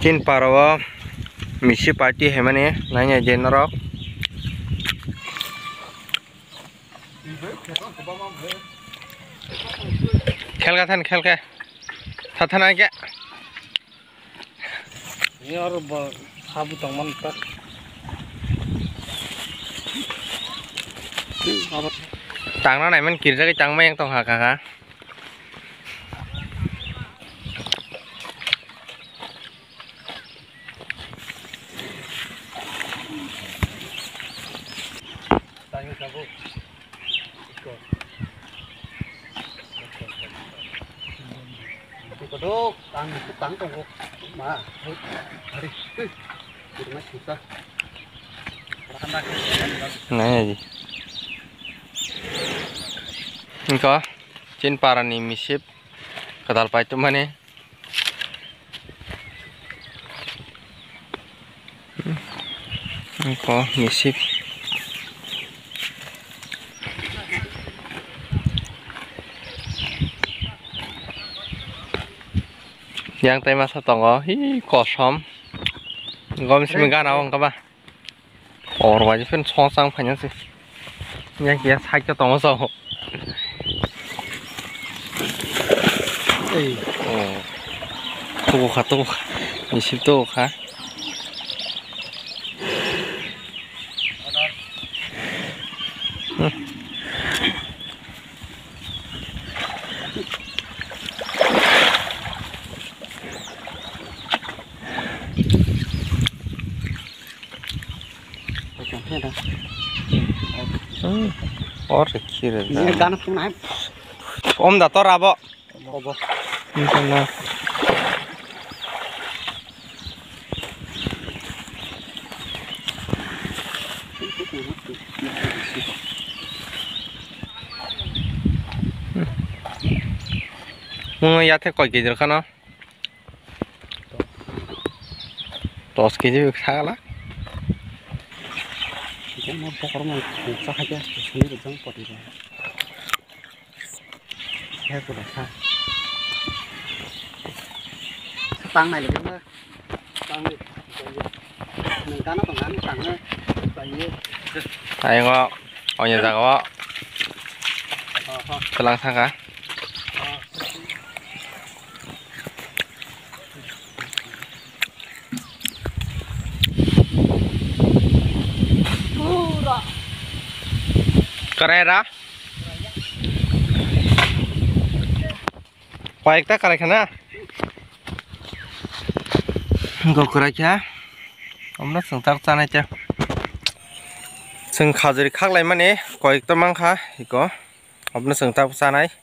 Chin parawa misi party है मने नया जेनरक खेल का थान खेल का थाना क्या यार खाबु तंगमन तक tang nó này mình kira cái tang mấy yang tong hả cả Kodok tang tong ma hari kurang susah này gì có trên parani misip kadal pai tu mana có misip yang tay masa tongo hi kosom gom sih megan awang kaba or wajib kan song panjang sih yang kia sai cho tongo so tu misip tu kah और खीर ini kan pun naik om dah tor abo bobo misalnya ya teh koi kejer kan 10 kg salah kan mau pokok mau susah aja sini rejang pot itu ya sudah sah tang này là cái tang này mình cá nó còn ăn tang nữa Ayo kok, oh nyata kok. Telang sangka. Keren dah. Baik tak kalau kena. Kau keren aja. Kamu nak sentak sana aja. Seng khazir khak lai mane koi ta mang kha iko apna seng ta sa nai